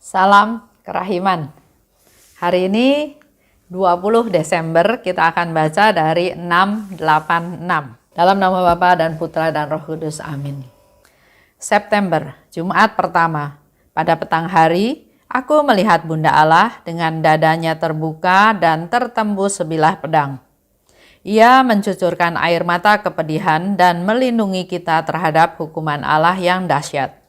Salam kerahiman. Hari ini 20 Desember kita akan baca dari 686. Dalam nama Bapa dan Putra dan Roh Kudus. Amin. September, Jumat pertama. Pada petang hari, aku melihat Bunda Allah dengan dadanya terbuka dan tertembus sebilah pedang. Ia mencucurkan air mata kepedihan dan melindungi kita terhadap hukuman Allah yang dahsyat.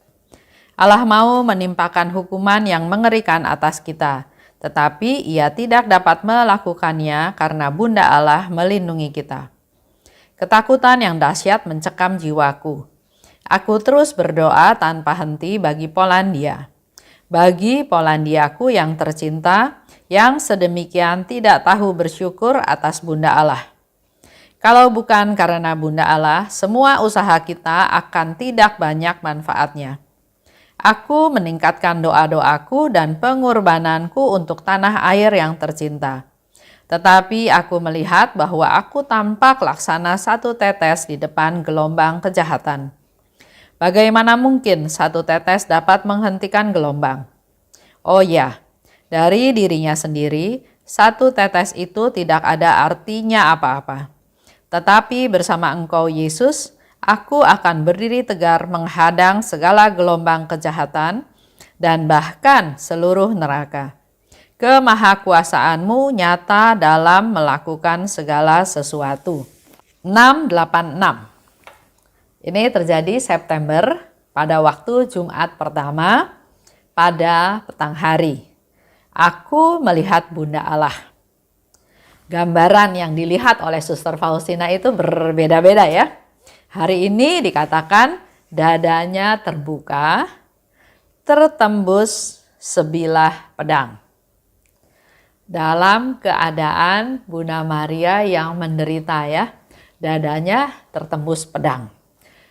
Allah mau menimpakan hukuman yang mengerikan atas kita, tetapi ia tidak dapat melakukannya karena Bunda Allah melindungi kita. Ketakutan yang dahsyat mencekam jiwaku. Aku terus berdoa tanpa henti bagi Polandia. Bagi Polandiaku yang tercinta, yang sedemikian tidak tahu bersyukur atas Bunda Allah. Kalau bukan karena Bunda Allah, semua usaha kita akan tidak banyak manfaatnya. Aku meningkatkan doa-doaku dan pengorbananku untuk tanah air yang tercinta. Tetapi aku melihat bahwa aku tampak laksana satu tetes di depan gelombang kejahatan. Bagaimana mungkin satu tetes dapat menghentikan gelombang? Oh ya, dari dirinya sendiri, satu tetes itu tidak ada artinya apa-apa. Tetapi bersama Engkau, Yesus, aku akan berdiri tegar menghadang segala gelombang kejahatan dan bahkan seluruh neraka. Kemahakuasaan-Mu nyata dalam melakukan segala sesuatu. 686. Ini terjadi September pada waktu Jumat pertama pada petang hari. Aku melihat Bunda Allah. Gambaran yang dilihat oleh Suster Faustina itu berbeda-beda ya. Hari ini dikatakan dadanya terbuka, tertembus sebilah pedang. Dalam keadaan Bunda Maria yang menderita ya, dadanya tertembus pedang.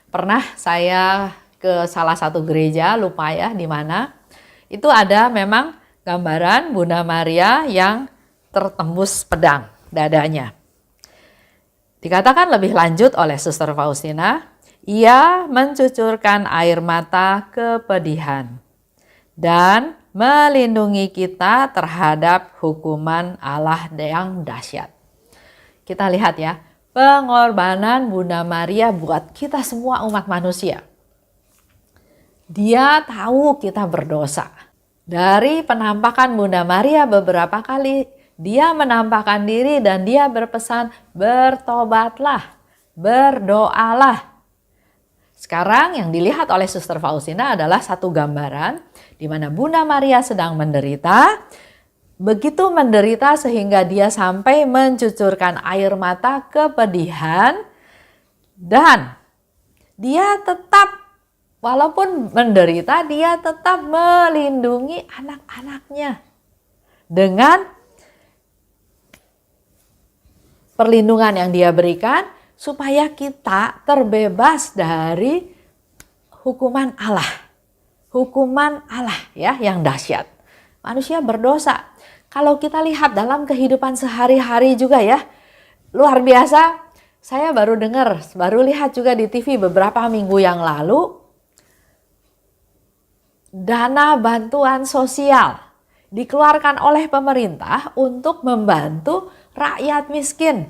Pernah saya ke salah satu gereja, lupa ya di mana, itu ada memang gambaran Bunda Maria yang tertembus pedang dadanya. Dikatakan lebih lanjut oleh Suster Faustina, ia mencucurkan air mata kepedihan dan melindungi kita terhadap hukuman Allah yang dahsyat. Kita lihat ya, pengorbanan Bunda Maria buat kita semua umat manusia. Dia tahu kita berdosa. Dari penampakan Bunda Maria beberapa kali, dia menampakkan diri dan dia berpesan, bertobatlah, berdoalah. Sekarang yang dilihat oleh Suster Faustina adalah satu gambaran di mana Bunda Maria sedang menderita. Begitu menderita sehingga dia sampai mencucurkan air mata kepedihan. Dan dia tetap, walaupun menderita, dia tetap melindungi anak-anaknya. Dengan perlindungan yang dia berikan supaya kita terbebas dari hukuman Allah. Hukuman Allah ya yang dahsyat. Manusia berdosa. Kalau kita lihat dalam kehidupan sehari-hari juga ya, luar biasa. Saya baru lihat juga di TV beberapa minggu yang lalu, dana bantuan sosial dikeluarkan oleh pemerintah untuk membantu rakyat miskin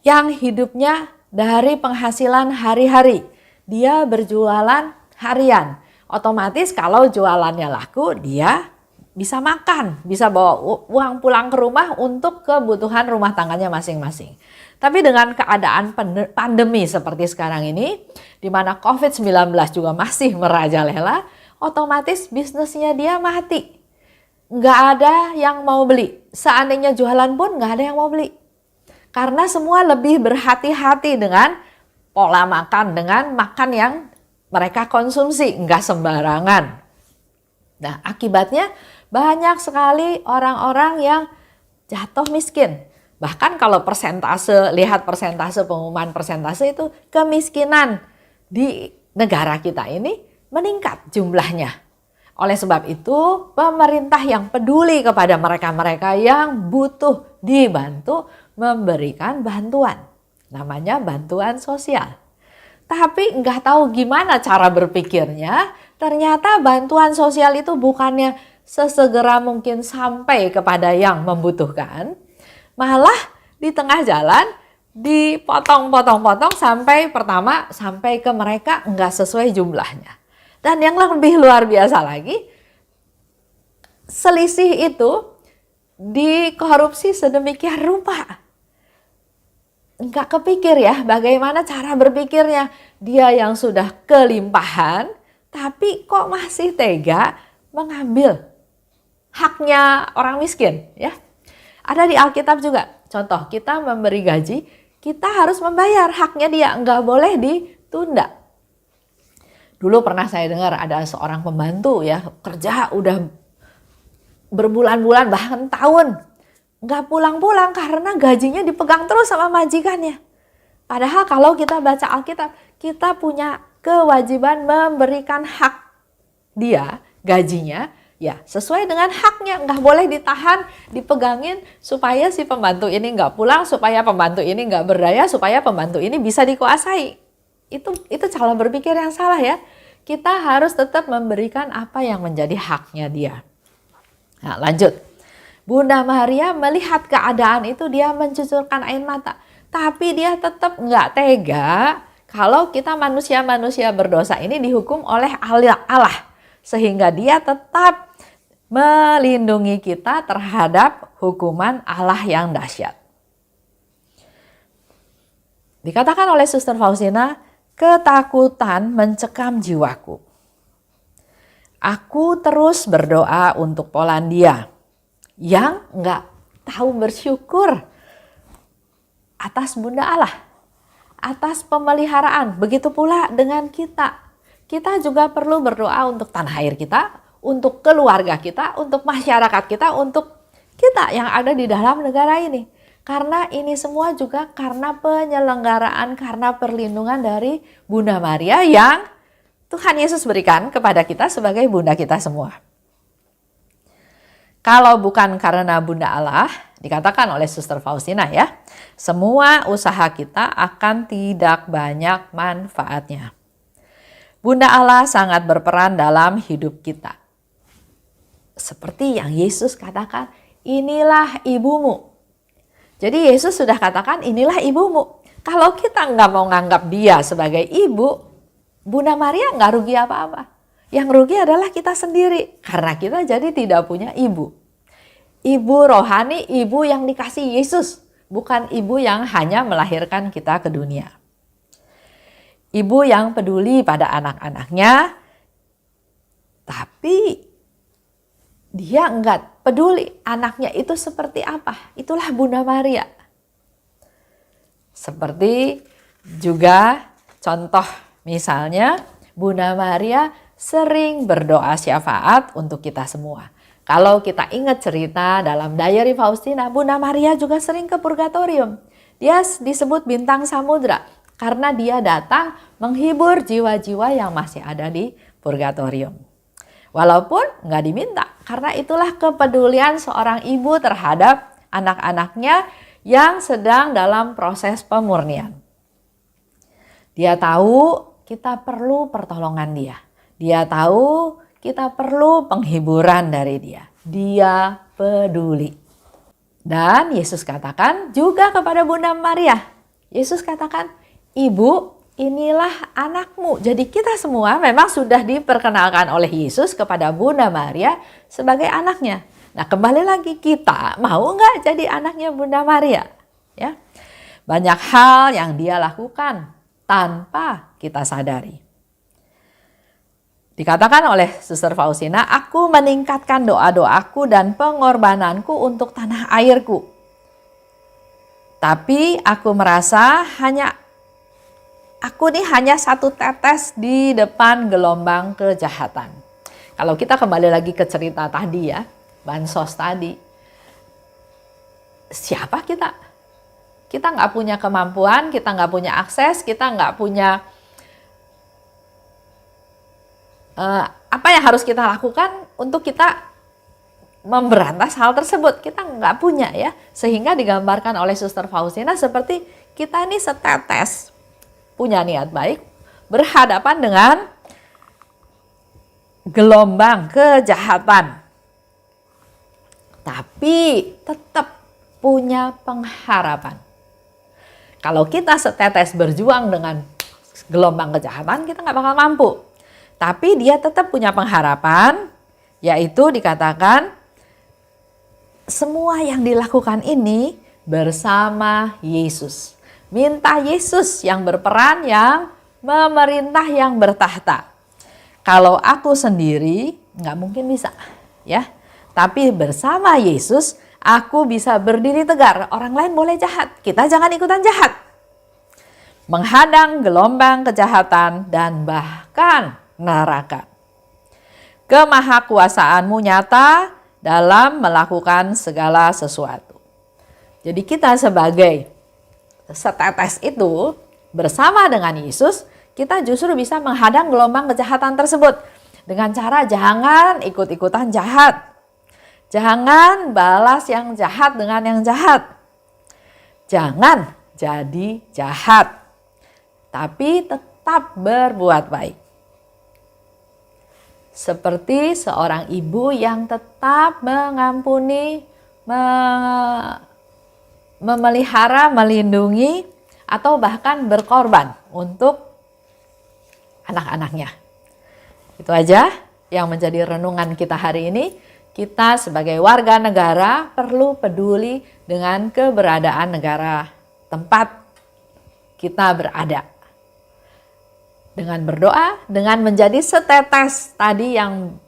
yang hidupnya dari penghasilan hari-hari. Dia berjualan harian. Otomatis kalau jualannya laku, dia bisa makan, bisa bawa uang pulang ke rumah untuk kebutuhan rumah tangganya masing-masing. Tapi dengan keadaan pandemi seperti sekarang ini, di mana COVID-19 juga masih merajalela, otomatis bisnisnya dia mati. Nggak ada yang mau beli. Seandainya jualan pun nggak ada yang mau beli. Karena semua lebih berhati-hati dengan pola makan, dengan makan yang mereka konsumsi, nggak sembarangan. Nah, akibatnya banyak sekali orang-orang yang jatuh miskin. Bahkan kalau lihat persentase pengumuman persentase itu, kemiskinan di negara kita ini meningkat jumlahnya. Oleh sebab itu, pemerintah yang peduli kepada mereka-mereka yang butuh dibantu memberikan bantuan. Namanya bantuan sosial. Tapi nggak tahu gimana cara berpikirnya, ternyata bantuan sosial itu bukannya sesegera mungkin sampai kepada yang membutuhkan, malah di tengah jalan dipotong-potong-potong sampai pertama sampai ke mereka nggak sesuai jumlahnya. Dan yang lebih luar biasa lagi, selisih itu dikorupsi sedemikian rupa. Enggak kepikir ya bagaimana cara berpikirnya. Dia yang sudah kelimpahan, tapi kok masih tega mengambil haknya orang miskin ya. Ada di Alkitab juga. Contoh, kita memberi gaji, kita harus membayar haknya dia, enggak boleh ditunda. Dulu pernah saya dengar ada seorang pembantu ya, kerja udah berbulan-bulan bahkan tahun nggak pulang-pulang karena gajinya dipegang terus sama majikannya. Padahal kalau kita baca Alkitab, kita punya kewajiban memberikan hak dia, gajinya, ya sesuai dengan haknya. Nggak boleh ditahan, dipegangin supaya si pembantu ini nggak pulang, supaya pembantu ini nggak berdaya, supaya pembantu ini bisa dikuasai. Itu cara berpikir yang salah ya. Kita harus tetap memberikan apa yang menjadi haknya dia. Nah lanjut. Bunda Maria melihat keadaan itu, dia mencucurkan air mata. Tapi dia tetap nggak tega kalau kita manusia-manusia berdosa ini dihukum oleh Allah. Sehingga dia tetap melindungi kita terhadap hukuman Allah yang dahsyat. Dikatakan oleh Suster Faustina, ketakutan mencekam jiwaku. Aku terus berdoa untuk Polandia yang nggak tahu bersyukur atas Bunda Allah, atas pemeliharaan. Begitu pula dengan kita. Kita juga perlu berdoa untuk tanah air kita, untuk keluarga kita, untuk masyarakat kita, untuk kita yang ada di dalam negara ini. Karena ini semua juga karena penyelenggaraan, karena perlindungan dari Bunda Maria yang Tuhan Yesus berikan kepada kita sebagai Bunda kita semua. Kalau bukan karena Bunda Allah, dikatakan oleh Suster Faustina ya, semua usaha kita akan tidak banyak manfaatnya. Bunda Allah sangat berperan dalam hidup kita. Seperti yang Yesus katakan, inilah ibumu. Jadi Yesus sudah katakan inilah ibumu. Kalau kita nggak mau nganggap dia sebagai ibu, Bunda Maria nggak rugi apa-apa. Yang rugi adalah kita sendiri karena kita jadi tidak punya ibu. Ibu rohani, ibu yang dikasih Yesus, bukan ibu yang hanya melahirkan kita ke dunia. Ibu yang peduli pada anak-anaknya, tapi dia enggak peduli anaknya itu seperti apa. Itulah Bunda Maria. Seperti juga contoh misalnya Bunda Maria sering berdoa syafaat untuk kita semua. Kalau kita ingat cerita dalam Diary Faustina, Bunda Maria juga sering ke purgatorium. Dia disebut bintang samudra karena dia datang menghibur jiwa-jiwa yang masih ada di purgatorium. Walaupun nggak diminta, karena itulah kepedulian seorang ibu terhadap anak-anaknya yang sedang dalam proses pemurnian. Dia tahu kita perlu pertolongan dia. Dia tahu kita perlu penghiburan dari dia. Dia peduli. Dan Yesus katakan juga kepada Bunda Maria. Yesus katakan, Ibu, inilah anakmu. Jadi kita semua memang sudah diperkenalkan oleh Yesus kepada Bunda Maria sebagai anaknya. Nah kembali lagi, kita mau nggak jadi anaknya Bunda Maria? Ya, banyak hal yang dia lakukan tanpa kita sadari. Dikatakan oleh Suster Faustina, aku meningkatkan doa-doaku dan pengorbananku untuk tanah airku. Tapi aku merasa aku hanya satu tetes di depan gelombang kejahatan. Kalau kita kembali lagi ke cerita tadi ya, bansos tadi. Siapa kita? Kita nggak punya kemampuan, kita nggak punya akses, kita nggak punya apa yang harus kita lakukan untuk kita memberantas hal tersebut. Kita nggak punya ya. Sehingga digambarkan oleh Suster Faustina seperti kita ini setetes punya niat baik berhadapan dengan gelombang kejahatan tapi tetap punya pengharapan. Kalau kita setetes berjuang dengan gelombang kejahatan, kita nggak bakal mampu. Tapi dia tetap punya pengharapan, yaitu dikatakan semua yang dilakukan ini bersama Yesus. Minta Yesus yang berperan, yang memerintah, yang bertahta. Kalau aku sendiri nggak mungkin bisa, ya. Tapi bersama Yesus aku bisa berdiri tegar. Orang lain boleh jahat, kita jangan ikutan jahat. Menghadang gelombang kejahatan dan bahkan neraka. Kemahakuasaanmu nyata dalam melakukan segala sesuatu. Jadi kita sebagai setetes itu bersama dengan Yesus, kita justru bisa menghadang gelombang kejahatan tersebut. Dengan cara jangan ikut-ikutan jahat. Jangan balas yang jahat dengan yang jahat. Jangan jadi jahat. Tapi tetap berbuat baik. Seperti seorang ibu yang tetap mengampuni, memelihara, melindungi, atau bahkan berkorban untuk anak-anaknya. Itu aja yang menjadi renungan kita hari ini. Kita sebagai warga negara perlu peduli dengan keberadaan negara tempat kita berada. Dengan berdoa, dengan menjadi setetes tadi yang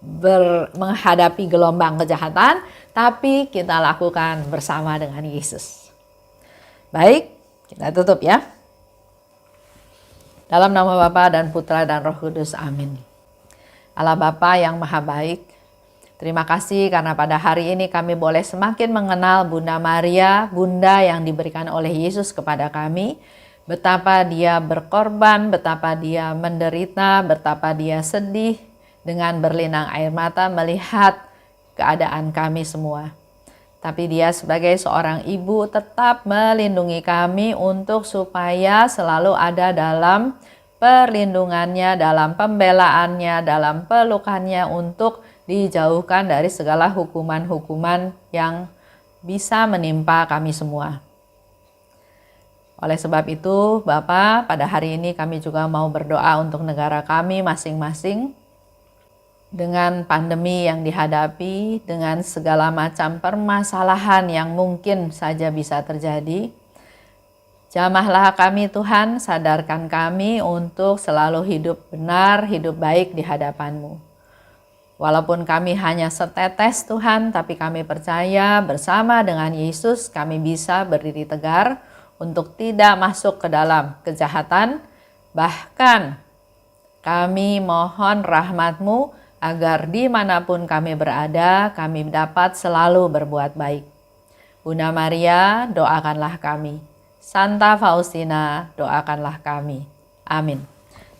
menghadapi gelombang kejahatan, tapi kita lakukan bersama dengan Yesus. Baik, kita tutup ya. Dalam nama Bapa dan Putra dan Roh Kudus, amin. Allah Bapa yang maha baik, terima kasih karena pada hari ini kami boleh semakin mengenal Bunda Maria, Bunda yang diberikan oleh Yesus kepada kami. Betapa dia berkorban, betapa dia menderita, betapa dia sedih dengan berlinang air mata melihat keadaan kami semua. Tapi dia sebagai seorang ibu tetap melindungi kami untuk supaya selalu ada dalam perlindungannya, dalam pembelaannya, dalam pelukannya untuk dijauhkan dari segala hukuman-hukuman yang bisa menimpa kami semua. Oleh sebab itu, Bapak, pada hari ini kami juga mau berdoa untuk negara kami masing-masing dengan pandemi yang dihadapi, dengan segala macam permasalahan yang mungkin saja bisa terjadi. Jamahlah kami Tuhan, sadarkan kami untuk selalu hidup benar, hidup baik di hadapan-Mu. Walaupun kami hanya setetes Tuhan, tapi kami percaya bersama dengan Yesus kami bisa berdiri tegar untuk tidak masuk ke dalam kejahatan. Bahkan kami mohon rahmat-Mu agar dimanapun kami berada, kami dapat selalu berbuat baik. Bunda Maria, doakanlah kami. Santa Faustina, doakanlah kami. Amin.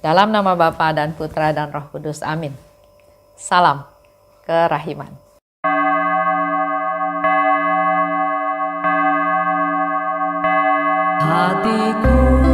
Dalam nama Bapa dan Putra dan Roh Kudus, amin. Salam kerahiman. Hatiku